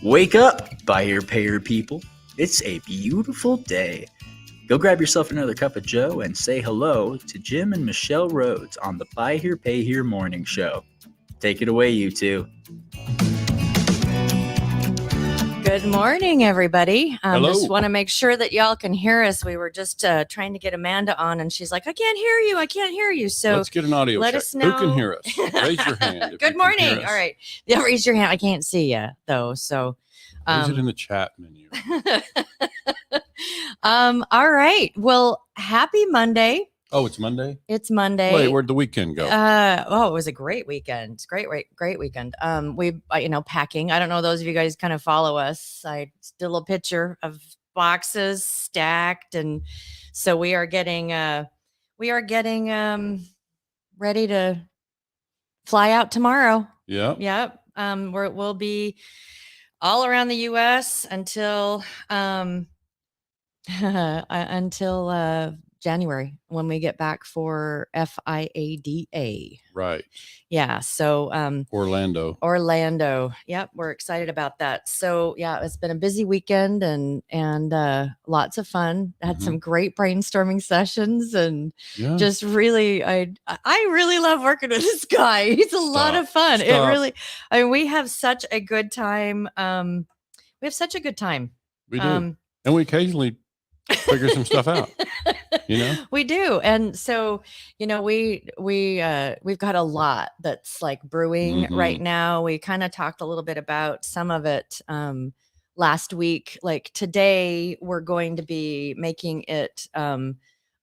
Wake up, buyer payer people. It's a beautiful day. Go grab yourself another cup of joe and say hello to Jim and Michelle Rhodes on the Buy Here Pay Here morning show. Take it away, you two. Good morning, everybody. Hello. Just want to make sure that y'all can hear us. We were just trying to get Amanda on, and she's like, I can't hear you. I can't hear you. So let's get an audio let check. us know. Who can hear us? Raise your hand. Good morning. All right. Yeah, raise your hand. I can't see you, though. So raise it in the chat menu. All right. Well, happy Monday. Oh, it's Monday? It's Monday. Wait, where'd the weekend go? It was a great weekend. Great weekend. We, packing. I don't know, those of you guys kind of follow us. I did a little picture of boxes stacked. And so we are getting ready to fly out tomorrow. Yeah. Yep. We'll be all around the U.S. until January when we get back for FIADA. Right. Yeah. So Orlando. Yep. We're excited about that. So yeah, it's been a busy weekend and lots of fun. Had some great brainstorming sessions and just really, I really love working with this guy. He's a lot of fun. It really, we have such a good time. We have such a good time. We do. And we occasionally figure some stuff out. We do. And so, we've got a lot that's like brewing right now. We kind of talked a little bit about some of it last week. Like today, we're going to be making it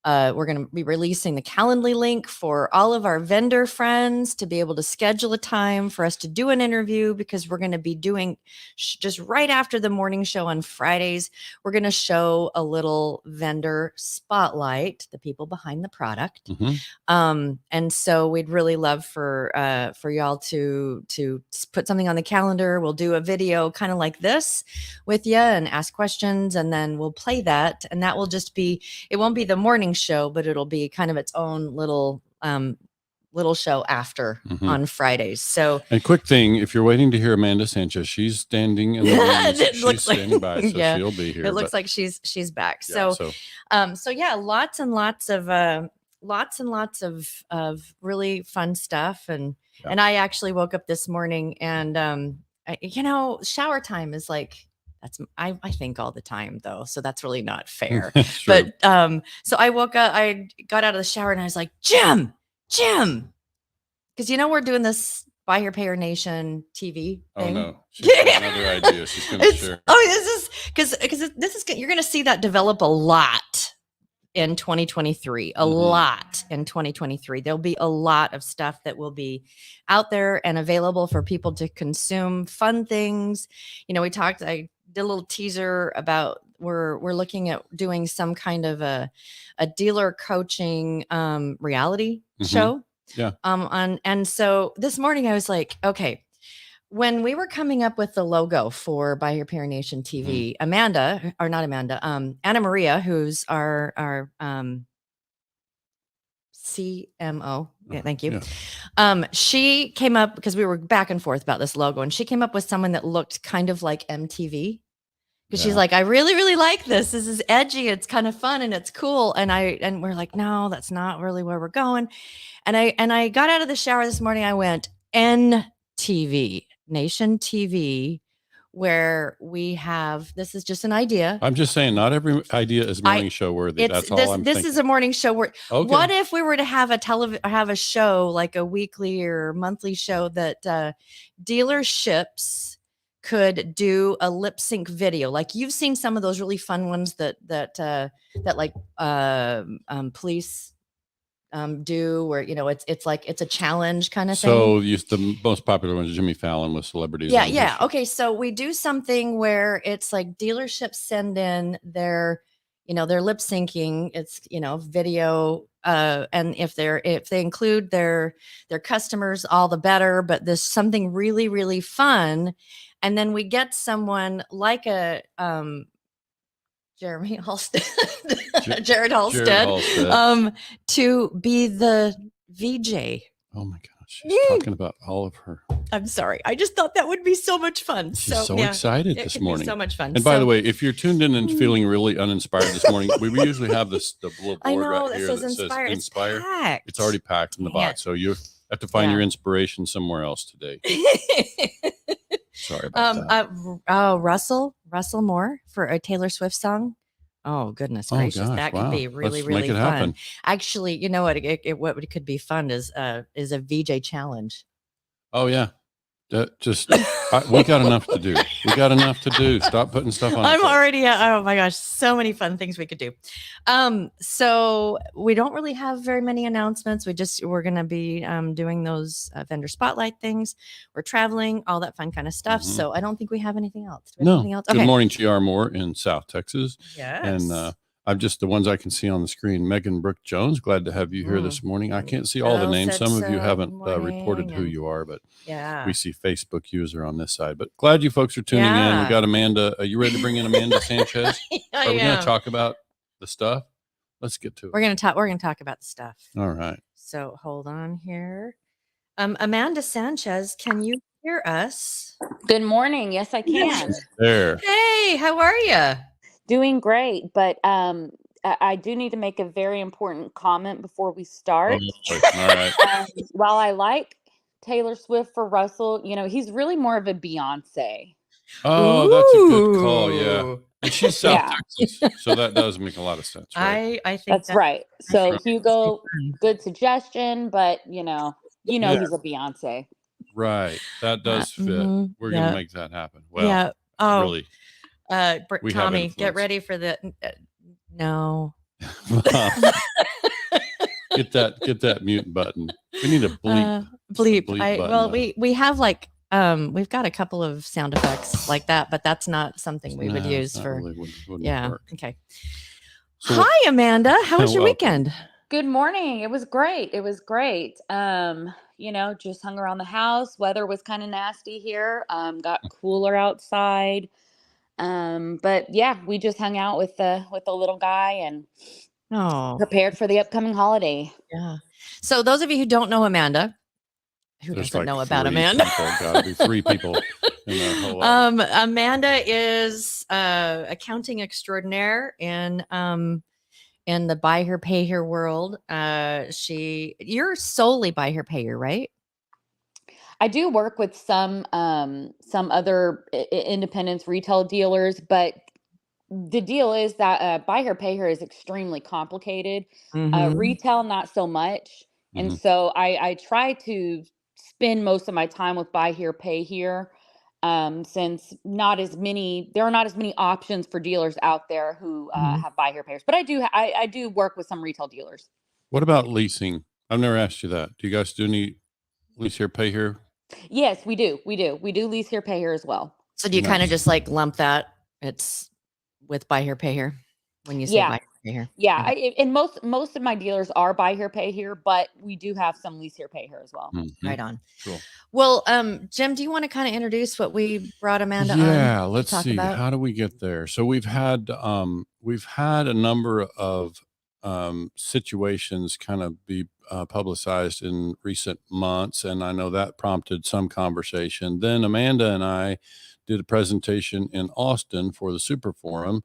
we're going to be releasing the Calendly link for all of our vendor friends to be able to schedule a time for us to do an interview, because we're going to be doing just right after the morning show on Fridays. We're going to show a little vendor spotlight, the people behind the product. And so we'd really love for y'all to put something on the calendar. We'll do a video kind of like this with you and ask questions, and then we'll play that. And that will just be, it won't be the morning show, but it'll be kind of its own little show after on Fridays. So, and quick thing, if you're waiting to hear Amanda Sanchez, she's standing in the wings. She's standing by, so she'll be here. It looks like she's back. Yeah, so yeah, lots and lots of really fun stuff. And I actually woke up this morning and shower time is like, I think all the time though. So that's really not fair. But so I woke up, I got out of the shower and I was like, Jim, because we're doing this Buy Here Pay Here Nation TV thing. Oh no, she's got another idea. She's going to share. Oh, this is because you're going to see that develop a lot in 2023. A lot in 2023. There'll be a lot of stuff that will be out there and available for people to consume. Fun things. I did a little teaser about we're looking at doing some kind of a dealer coaching reality show. Yeah. And so this morning I was like, okay, when we were coming up with the logo for Buy Here Pay Here Nation TV, Anna Maria, who's our CMO. Yeah, thank you. Yeah. She came up, because we were back and forth about this logo, and she came up with someone that looked kind of like MTV. Because she's like, I really, really like this. This is edgy. It's kind of fun and it's cool. And we're like, no, that's not really where we're going. And I got out of the shower this morning. I went NTV, Nation TV, where we have, this is just an idea. I'm just saying, not every idea is morning show worthy. That's all I'm thinking. This is a morning show where, what if we were to have a show, like a weekly or monthly show that dealerships could do a lip sync video? Like you've seen some of those really fun ones that like police do, where it's a challenge kind of thing. So the most popular one is Jimmy Fallon with celebrities. Yeah. Okay, so we do something where it's like dealerships send in their lip syncing. It's video. And if they include their customers, all the better. But there's something really, really fun. And then we get someone like a Jared Halstead, to be the VJ. Oh my gosh. She's talking about all of her. I'm sorry. I just thought that would be so much fun. She's so excited this morning. Be so much fun. And by the way, if you're tuned in and feeling really uninspired this morning, we usually have the little board right here that says Inspire. It's already packed in the box. So you have to find your inspiration somewhere else today. Sorry about that. Russell Moore for a Taylor Swift song. Oh, goodness gracious. Gosh, that could be really, Let's really make it fun. happen. Actually, you know what? What could be fun is a VJ challenge. Oh, yeah. We got enough to do. Stop putting stuff on. I'm already oh my gosh, so many fun things we could do. So we don't really have very many announcements. We're going to be doing those vendor spotlight things. We're traveling, all that fun kind of stuff. So I don't think we have anything else. Do we have anything else? Okay. Good morning, GR Moore in South Texas. Yes. And I'm just the ones I can see on the screen. Megan Brooke Jones, glad to have you here this morning. I can't see all the names. Some of you haven't reported who you are, but we see Facebook user on this side. But glad you folks are tuning in. We got Amanda. Are you ready to bring in Amanda Sanchez? Are we going to talk about the stuff? Let's get to it. We're going to talk about the stuff. All right. So hold on here. Amanda Sanchez, can you hear us? Good morning. Yes, I can. There. Hey, how are you? Doing great, but I do need to make a very important comment before we start. All right. While I like Taylor Swift for Russell, he's really more of a Beyonce. Oh, that's a good call. Yeah. And she's South Texas, so that does make a lot of sense. Right? I think that's right. So Hugo, good suggestion, but he's a Beyonce. Right. That does fit. We're going to make that happen. Well, really. Tommy, get ready for the no. Get that mute button. We need a bleep. We have we've got a couple of sound effects like that, but that's not something we would use for. Really wouldn't work. Okay. So hi, Amanda. How was your weekend? Good morning. It was great. Just hung around the house. Weather was kind of nasty here. Got cooler outside. But yeah, we just hung out with the little guy and prepared for the upcoming holiday. Yeah. So those of you who don't know Amanda, doesn't know about Amanda? Gotta be 3 people in that whole life. Amanda is accounting extraordinaire in the buy here, pay here world. You're solely buy here, pay here, right? I do work with some other independents, retail dealers, but the deal is that buy here, pay here is extremely complicated. Retail, not so much. And so I try to spend most of my time with buy here, pay here, since there are not as many options for dealers out there who have buy here, pay here. But I do work with some retail dealers. What about leasing? I've never asked you that. Do you guys do any lease here, pay here? Yes, we do. We do lease here, pay here as well. So do you kind of just lump that? It's with buy here, pay here when you say buy here, pay here. Yeah. And most of my dealers are buy here, pay here, but we do have some lease here, pay here as well. Right on. Cool. Well, Jim, do you want to kind of introduce what we brought Amanda on? Yeah, let's see. About? How do we get there? So we've had a number of situations kind of be publicized in recent months, and I know that prompted some conversation. Then Amanda and I did a presentation in Austin for the Super Forum,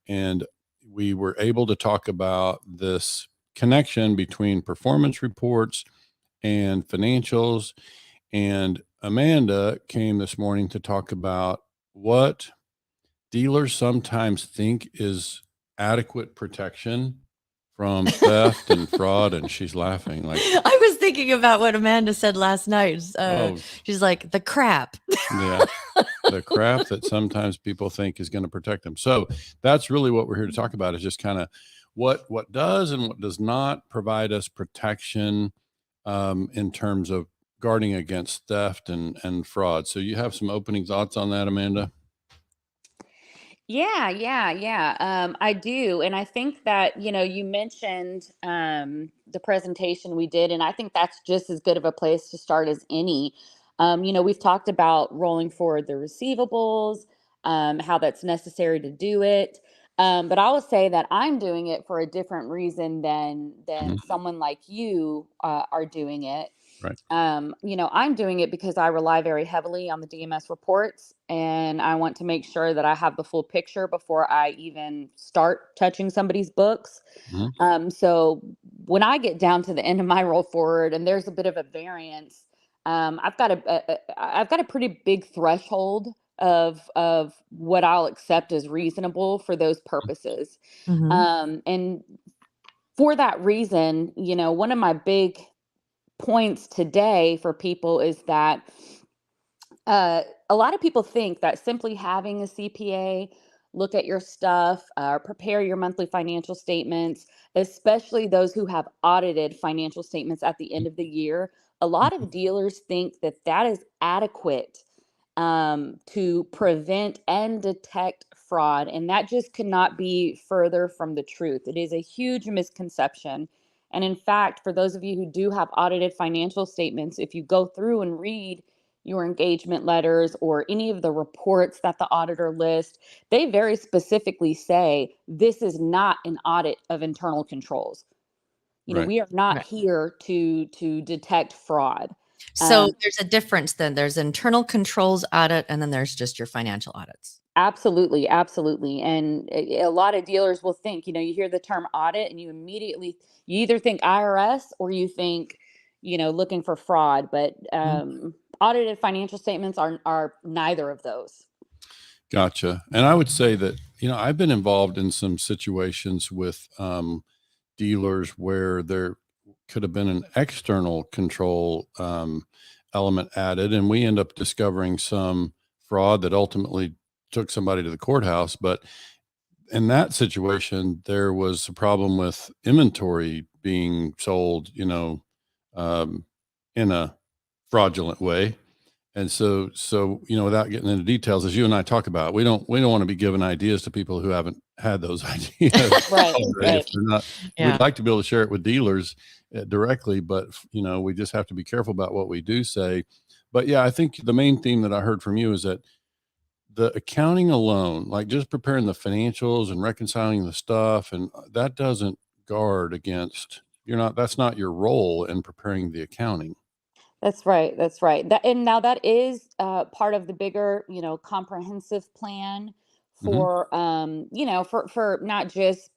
and we were able to talk about this connection between performance reports and financials. And Amanda came this morning to talk about what dealers sometimes think is adequate protection from theft and fraud, and she's laughing. I was thinking about what Amanda said last night. She's like, the crap. Yeah, the crap that sometimes people think is going to protect them. So that's really what we're here to talk about, is just kind of what does and what does not provide us protection in terms of guarding against theft and fraud. So you have some opening thoughts on that, Amanda? Yeah. I do. And I think that, you mentioned the presentation we did, and I think that's just as good of a place to start as any. We've talked about rolling forward the receivables, how that's necessary to do it. But I will say that I'm doing it for a different reason than someone like you are doing it. Right. I'm doing it because I rely very heavily on the DMS reports, and I want to make sure that I have the full picture before I even start touching somebody's books. Mhm. So when I get down to the end of my roll forward and there's a bit of a variance, I've got a pretty big threshold of what I'll accept as reasonable for those purposes. Mhm. And for that reason, one of my big points today for people is that a lot of people think that simply having a CPA look at your stuff, prepare your monthly financial statements, especially those who have audited financial statements at the end of the year. A lot Mhm. of dealers think that that is adequate to prevent and detect fraud. And that just could not be further from the truth. It is a huge misconception. And in fact, for those of you who do have audited financial statements, if you go through and read your engagement letters or any of the reports that the auditor lists, they very specifically say this is not an audit of internal controls. Right. We are not Right. here to detect fraud. So there's a difference then. There's internal controls audit, and then there's just your financial audits. Absolutely, absolutely. And a lot of dealers will think, you hear the term audit and you either think IRS or you think, looking for fraud, but Mhm. audited financial statements are neither of those. Gotcha. And I would say that, I've been involved in some situations with dealers where there could have been an external control element added, and we end up discovering some fraud that ultimately took somebody to the courthouse. But in that situation, there was a problem with inventory being sold, um, in a fraudulent way. And so, without getting into details, as you and I talk about, we don't want to be giving ideas to people who haven't had those ideas Right, already. If right. they're not, Yeah. we'd like to be able to share it with dealers directly, but we just have to be careful about what we do say. But yeah, I think the main theme that I heard from you is that the accounting alone, like just preparing the financials and reconciling the stuff, and that doesn't guard against, that's not your role in preparing the accounting. That's right. That's right. And now that is part of the bigger, comprehensive plan Hmm. for, for not just,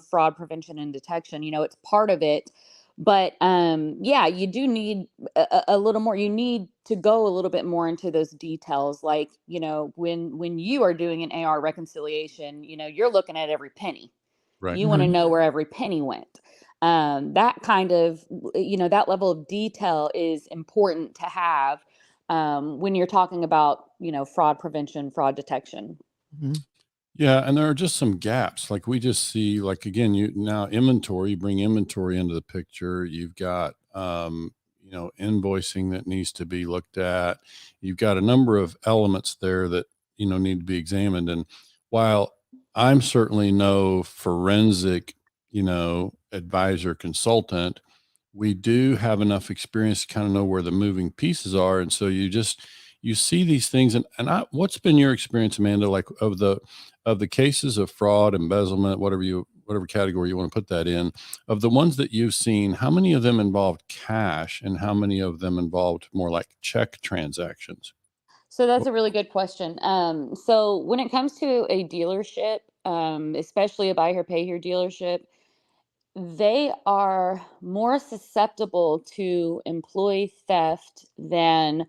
fraud prevention and detection. It's part of it. But yeah, you do need a little more. You need to go a little bit more into those details. Like, when you are doing an AR reconciliation, you're looking at every penny. Right. You want to Mhm. know where every penny went. That kind of, that level of detail is important to have when you're talking about, fraud prevention, fraud detection. Mhm. Yeah, and there are just some gaps. Like we just see, like again, you now inventory, you bring inventory into the picture. You've got invoicing that needs to be looked at. You've got a number of elements there that, need to be examined. And while I'm certainly no forensic, advisor consultant, we do have enough experience to kind of know where the moving pieces are. And so you see these things, what's been your experience, Amanda, like of the cases of fraud, embezzlement, whatever category you want to put that in, of the ones that you've seen, how many of them involved cash and how many of them involved more like check transactions? So that's a really good question. So when it comes to a dealership, especially a buy here, pay here dealership, they are more susceptible to employee theft than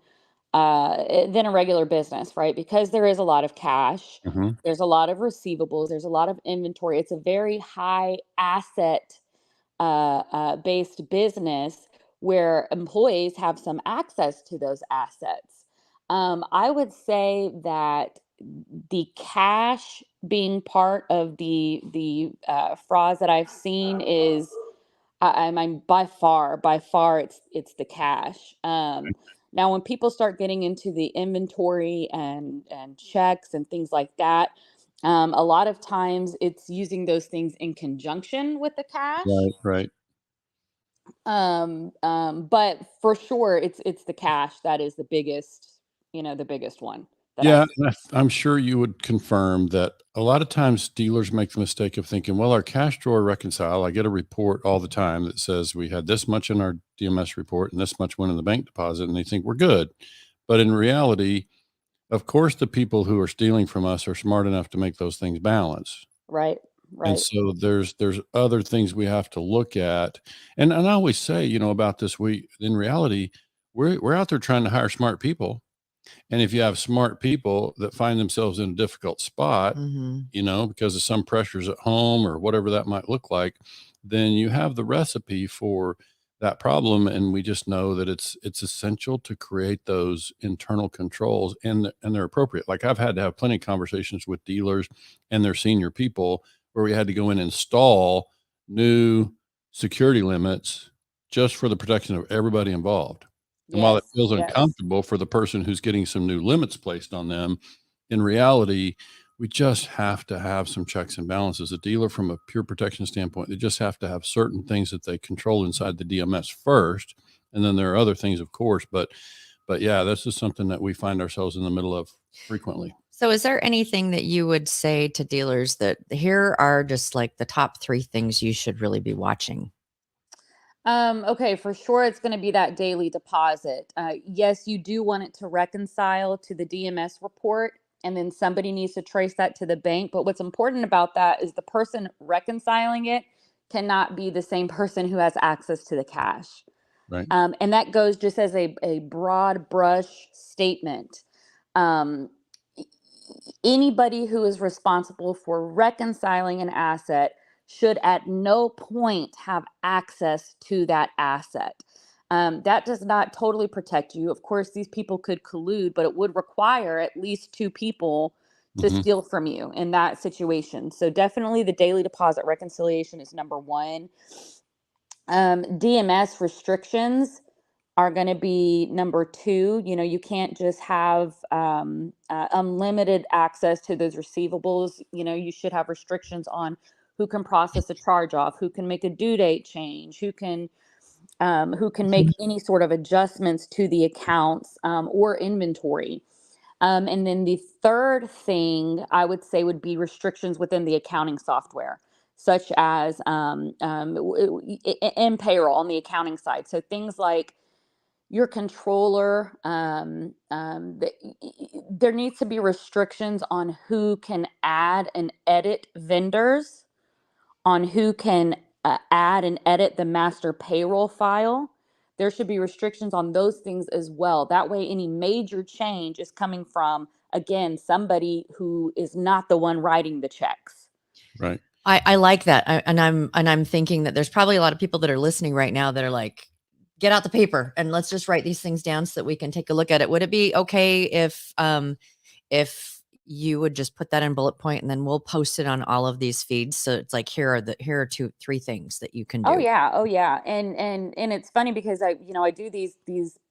a regular business, right? Because there is a lot of cash, Hmm. there's a lot of receivables, there's a lot of inventory. It's a very high asset based business where employees have some access to those assets. I would say that the cash being part of the frauds that I've seen is I mean, by far, it's the cash. Now, when people start getting into the inventory and checks and things like that, a lot of times it's using those things in conjunction with the cash. Right, right. But for sure, it's the cash that is the biggest one that Yeah, I see. and I'm sure you would confirm that a lot of times dealers make the mistake of thinking, well, our cash drawer reconcile, I get a report all the time that says we had this much in our DMS report and this much went in the bank deposit, and they think we're good. But in reality, of course, the people who are stealing from us are smart enough to make those things balance. Right. And Right. so there's other things we have to look at. And I always say, about this, in reality, we're out there trying to hire smart people. And if you have smart people that find themselves in a difficult spot, Mm-hmm. because of some pressures at home or whatever that might look like, then you have the recipe for that problem. And we just know that it's essential to create those internal controls, and they're appropriate. Like, I've had to have plenty of conversations with dealers and their senior people where we had to go in and install new security limits just for the protection of everybody involved. And while it Yes. feels Yes. uncomfortable for the person who's getting some new limits placed on them, in reality, we just have to have some checks and balances. A dealer, from a pure protection standpoint, they just have to have certain things that they control inside the DMS first. And then there are other things, of course, but yeah, this is something that we find ourselves in the middle of frequently. So is there anything that you would say to dealers that here are just like the top 3 things you should really be watching? Okay, for sure it's going to be that daily deposit. Yes, you do want it to reconcile to the DMS report, and then somebody needs to trace that to the bank. But what's important about that is the person reconciling it cannot be the same person who has access to the cash. Right. And that goes just as a broad brush statement. Um, Anybody who is responsible for reconciling an asset should at no point have access to that asset. That does not totally protect you. Of course, these people could collude, but it would require at least 2 people to Mhm. steal from you in that situation. So definitely the daily deposit reconciliation is number 1. DMS restrictions are going to be number 2. You can't just have unlimited access to those receivables. You should have restrictions on who can process a charge off, who can make a due date change, who can make any sort of adjustments to the accounts or inventory. And then the third thing I would say would be restrictions within the accounting software, such as in payroll on the accounting side. So things like your controller, there needs to be restrictions on who can add and edit vendors, on who can add and edit the master payroll file. There should be restrictions on those things as well. That way, any major change is coming from, again, somebody who is not the one writing the checks. Right. I like that. And I'm thinking that there's probably a lot of people that are listening right now that are like, get out the paper and let's just write these things down so that we can take a look at it. Would it be okay if you would just put that in bullet point and then we'll post it on all of these feeds? So it's like, here are 2, 3 things that you can do. Oh yeah. And it's funny because I do these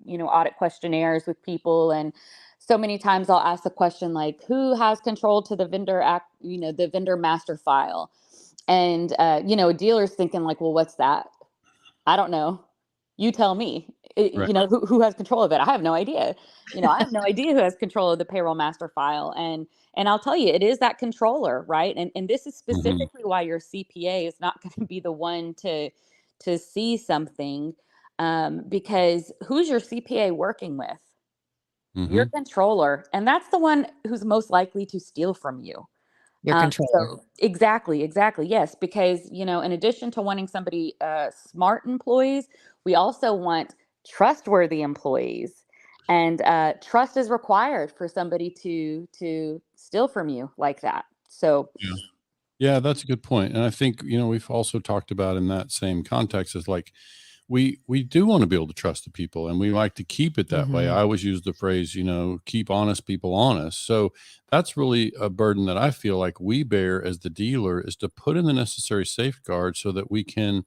audit questionnaires with people, and so many times I'll ask the question like, who has control to the the vendor master file? And a dealer's thinking like, well, what's that? I don't know. You tell me. Right. Who has control of it? I have no idea. I have no idea who has control of the payroll master file. And I'll tell you, it is that controller, right? And this is Mhm. specifically why your CPA is not going to be the one to see something, because who's your CPA working with? Your Mhm. controller, and that's the one who's most likely to steal from you. Your controller. So exactly, yes, because in addition to wanting somebody smart employees, we also want trustworthy employees, and trust is required for somebody to steal from you like that. So Yeah. Yeah, that's a good point. And I think, we've also talked about in that same context is like, we do want to be able to trust the people, and we like to keep it that way. Mhm. I always use the phrase, keep honest people honest. So that's really a burden that I feel like we bear as the dealer, is to put in the necessary safeguards so that we can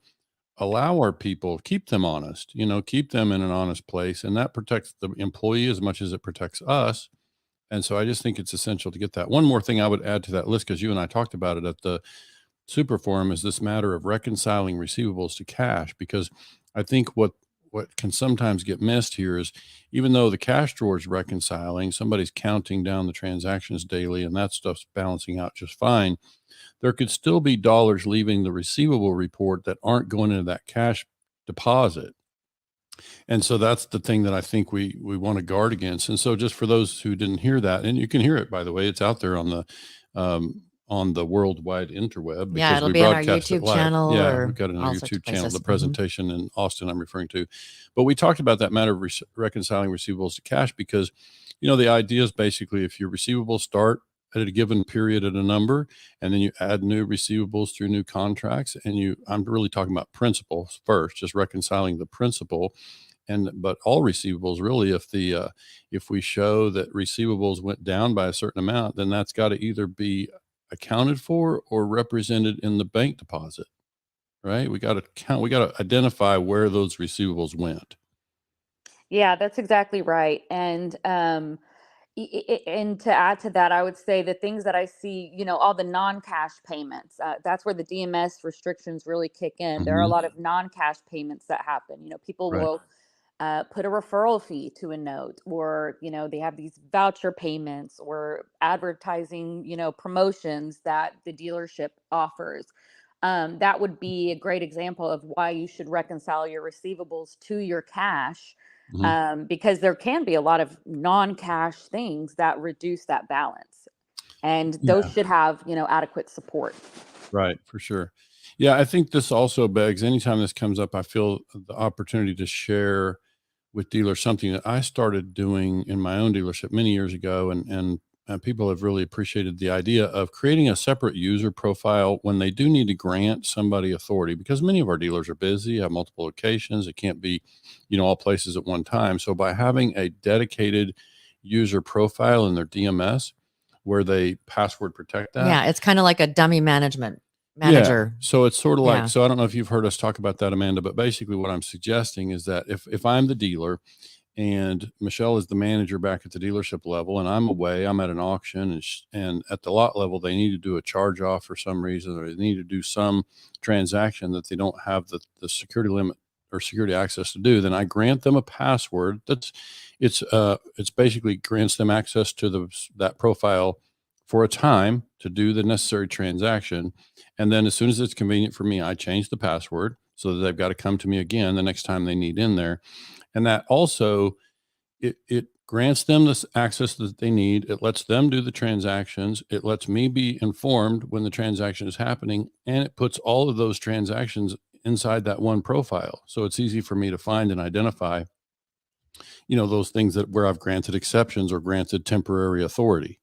allow our people, keep them honest, keep them in an honest place. And that protects the employee as much as it protects us. And so I just think it's essential to get that. One more thing I would add to that list, because you and I talked about it at the Super Forum, is this matter of reconciling receivables to cash. Because I think what what can sometimes get missed here is, even though the cash drawer is reconciling, somebody's counting down the transactions daily, and that stuff's balancing out just fine. There could still be dollars leaving the receivable report that aren't going into that cash deposit. And so that's the thing that I think we want to guard against. And so, just for those who didn't hear that, and you can hear it, by the way, it's out there on the worldwide interweb, Yeah, because it'll we be on our broadcast it YouTube live. channel Yeah, or we've got it on our all sorts of YouTube channel, places. the presentation in Austin I'm referring to. But we talked about that matter of reconciling receivables to cash, because, the idea is basically, if your receivables start at a given period at a number, and then you add new receivables through new contracts, and I'm really talking about principles first, just reconciling the principal. But all receivables, really, if we show that receivables went down by a certain amount, then that's got to either be accounted for or represented in the bank deposit, right? We got to identify where those receivables went. Yeah, that's exactly right. And and to add to that, I would say the things that I see, all the non-cash payments, that's where the DMS restrictions really kick in. There are a lot of non-cash payments that happen. People Right. will put a referral fee to a note, or they have these voucher payments or advertising, promotions that the dealership offers. That would be a great example of why you should reconcile your receivables to your cash, because there can be a lot of non-cash things that reduce that balance, and those should have adequate support. Right, for sure. Yeah, I think this also begs, anytime this comes up, I feel the opportunity to share with dealers something that I started doing in my own dealership many years ago, and people have really appreciated the idea of creating a separate user profile when they do need to grant somebody authority, because many of our dealers are busy, have multiple locations. It can't be, all places at one time. So by having a dedicated user profile in their DMS where they password protect that. Yeah, it's kind of like a dummy manager. Yeah. So it's sort of like, Yeah. so I don't know if you've heard us talk about that, Amanda, but basically what I'm suggesting is that if I'm the dealer and Michelle is the manager back at the dealership level, and I'm away, I'm at an auction, and at the lot level, they need to do a charge off for some reason, or they need to do some transaction that they don't have the security limit or security access to do, then I grant them a password. It's basically grants them access to that profile for a time to do the necessary transaction. And then as soon as it's convenient for me, I change the password so that they've got to come to me again the next time they need in there. And that also, it grants them this access that they need. It lets them do the transactions. It lets me be informed when the transaction is happening, and it puts all of those transactions inside that one profile. So it's easy for me to find and identify, those things where I've granted exceptions or granted temporary authority.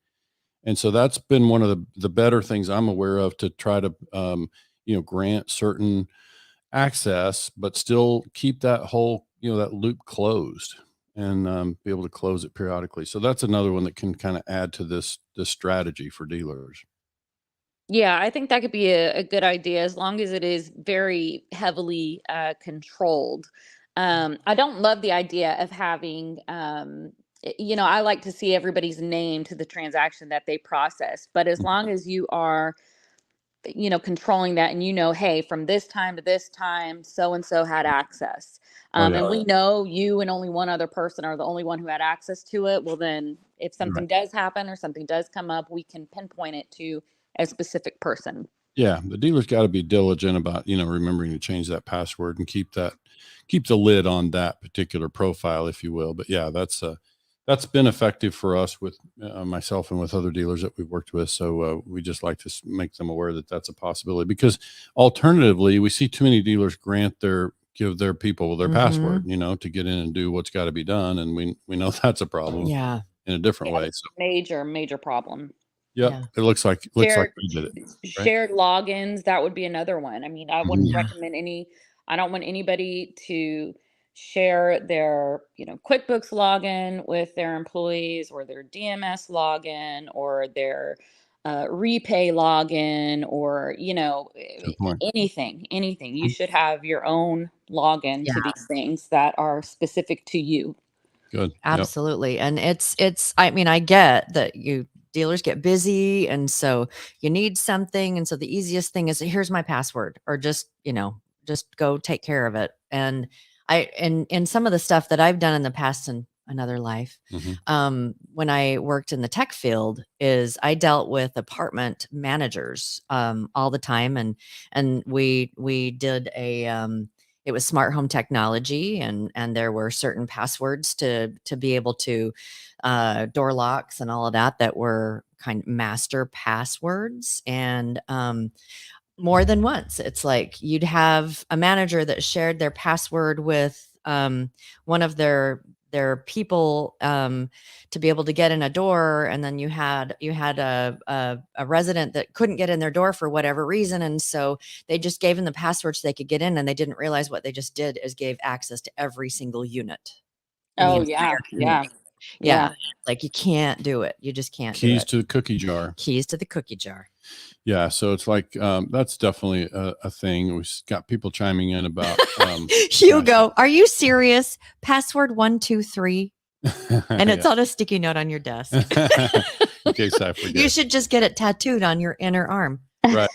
And so that's been one of the better things I'm aware of, to try to, grant certain access, but still keep that whole, that loop closed, and be able to close it periodically. So that's another one that can kind of add to this strategy for dealers. Yeah, I think that could be a good idea, as long as it is very heavily controlled. I don't love the idea of having, I like to see everybody's name to the transaction that they process. But as long as you are, controlling that, and hey, from this time to this time, so and so had access. And we know you and only one other person are the only one who had access to it. Well, then if something does happen or something does come up, we can pinpoint it to a specific person. Yeah, the dealer's got to be diligent about, remembering to change that password and keep the lid on that particular profile, if you will. But yeah, that's been effective for us with myself and with other dealers that we've worked with. So we just like to make them aware that that's a possibility, because alternatively, we see too many dealers give their people their password, to get in and do what's got to be done. And we know that's a problem. Yeah. In a different way. So Major problem. yep. Yeah. It looks like we did it. Right? Shared logins, that would be another one. I mean, I wouldn't recommend I don't want anybody to share their, QuickBooks login with their employees, or their DMS login, or their repay login, or, Good point. anything. You should have your own login to these things that are specific to you. Good. Absolutely. And I mean, I get that dealers get busy, and so you need something. And so the easiest thing is, here's my password, or just go take care of it. And in some of the stuff that I've done in the past in another life, when I worked in the tech field, is I dealt with apartment managers all the time, and we did it was smart home technology, and there were certain passwords to be able to door locks and all of that were kind of master passwords, and more than once. It's like you'd have a manager that shared their password with one of their people to be able to get in a door, and then you had a resident that couldn't get in their door for whatever reason, and so they just gave them the password so they could get in, and they didn't realize what they just did is gave access to every single unit in the Oh, entire yeah. Yeah. community. Yeah, like you can't do it. You just can't do Keys it. to the cookie jar. Keys to the cookie jar. Yeah, so it's like that's definitely a thing. We've got people chiming in about Hugo, are you serious? Password 123, and it's on a sticky note on your desk. In case I forget. You should just get it tattooed on your inner arm. Right.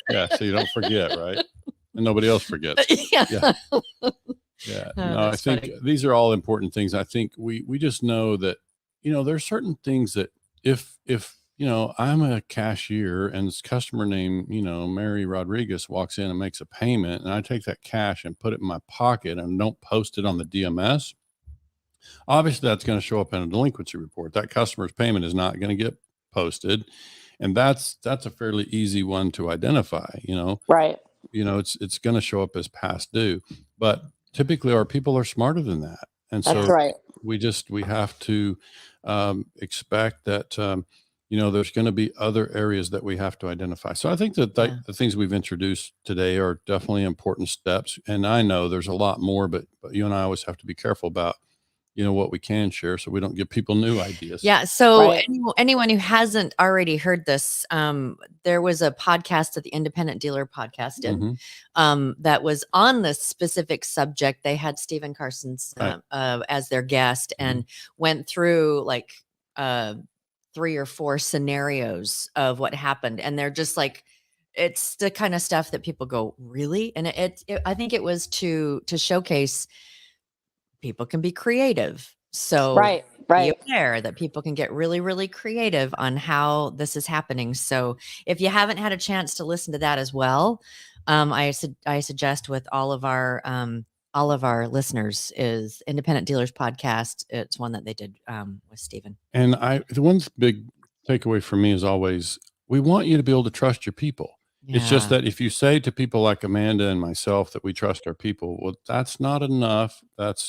Yeah, so you don't forget, right? And nobody else forgets. Yeah. Yeah. Oh, No, I think funny. these are all important things. I think we just know that, there's certain things that if I'm a cashier and this customer named, Mary Rodriguez walks in and makes a payment, and I take that cash and put it in my pocket and don't post it on the DMS, obviously that's going to show up in a delinquency report. That customer's payment is not going to get posted. And that's a fairly easy one to identify, Right. It's going to show up as past due, but typically our people are smarter than that. And That's so right. we have to expect that, there's going to be other areas that we have to identify. So I think that the things we've introduced today are definitely important steps. And I know there's a lot more, but you and I always have to be careful about, what we can share so we don't give people new ideas. Yeah. So Right. anyone who hasn't already heard this, there was a podcast that the Independent Dealer podcast did that was on this specific subject. They had Stephen Carson's as their guest and went through like 3 or 4 scenarios of what happened. And they're just like, it's the kind of stuff that people go, really? And I think it was to showcase people can be creative. So Right. be aware that people can get really, really creative on how this is happening. So if you haven't had a chance to listen to that as well, I suggest with all of our listeners is Independent Dealers Podcast. It's one that they did with Stephen. And the one big takeaway for me is always, we want you to be able to trust your people. It's just that if you say to people like Amanda and myself that we trust our people, well, that's not enough.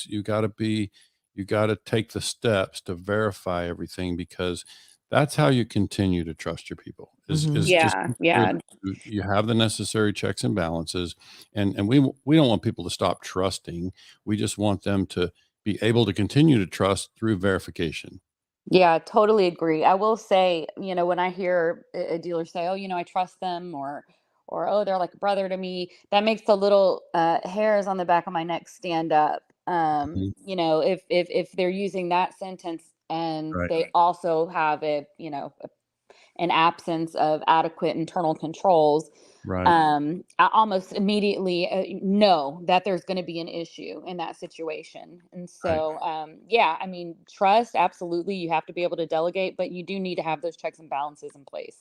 You got to take the steps to verify everything, because that's how you continue to trust your people. You have the necessary checks and balances, and we don't want people to stop trusting. We just want them to be able to continue to trust through verification. Yeah, totally agree. I will say, when I hear a dealer say, "Oh, I trust them," or "Oh, they're like a brother to me," that makes the little hairs on the back of my neck stand up. If they're using that sentence and they also have an absence of adequate internal controls, I almost immediately know that there's going to be an issue in that situation. And so, I mean, trust, absolutely. You have to be able to delegate, but you do need to have those checks and balances in place.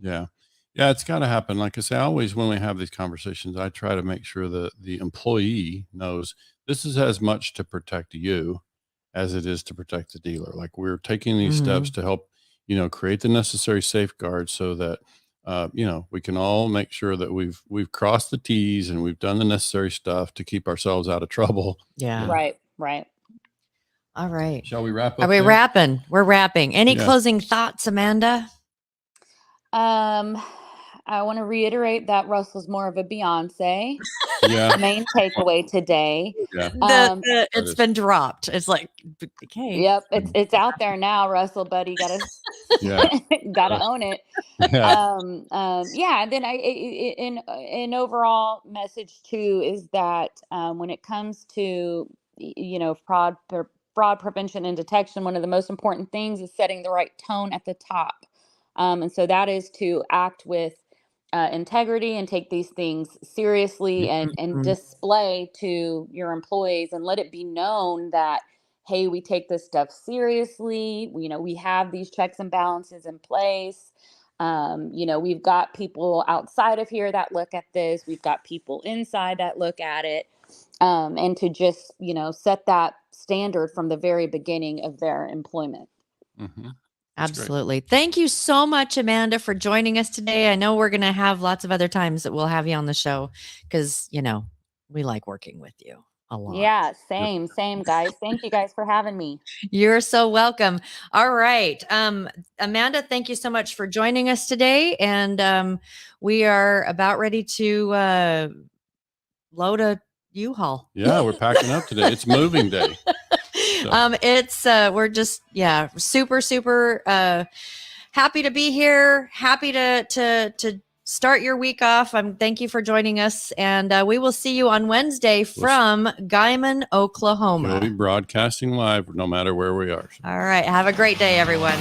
Yeah. Yeah, it's got to happen. Like I say, always when we have these conversations, I try to make sure that the employee knows this is as much to protect you as it is to protect the dealer. Like, we're taking these steps to help, create the necessary safeguards so that, we can all make sure that we've crossed the T's and we've done the necessary stuff to keep ourselves out of trouble. Yeah. Right. All right. Shall we wrap up? Are we wrapping? We're wrapping. Any Yeah. closing thoughts, Amanda? I want to reiterate that Russell's more of a Beyonce. Yeah. Main takeaway today. Yeah. It's been dropped. It's like, okay. Yep, it's out there now, Russell, buddy. Gotta own it. Yeah. And then in overall message too is that when it comes to fraud prevention and detection, one of the most important things is setting the right tone at the top. And so that is to act with integrity and take these things seriously, and Mhm. display to your employees and let it be known that, hey, we take this stuff seriously. We have these checks and balances in place. We've got people outside of here that look at this. We've got people inside that look at it. And to just, set that standard from the very beginning of their employment. Mm-hmm. Absolutely. Thank you so much, Amanda, for joining us today. I know we're going to have lots of other times that we'll have you on the show because, we like working with you a lot. Yeah, same, guys. Thank you guys for having me. You're so welcome. All right. Amanda, thank you so much for joining us today. And we are about ready to load a U-Haul. Yeah, we're packing up today. It's moving day. So. We're just, super happy to be here. Happy to start your week off. Thank you for joining us. And we will see you on Wednesday from Guyman, Oklahoma. We'll be broadcasting live no matter where we are. All right. Have a great day, everyone.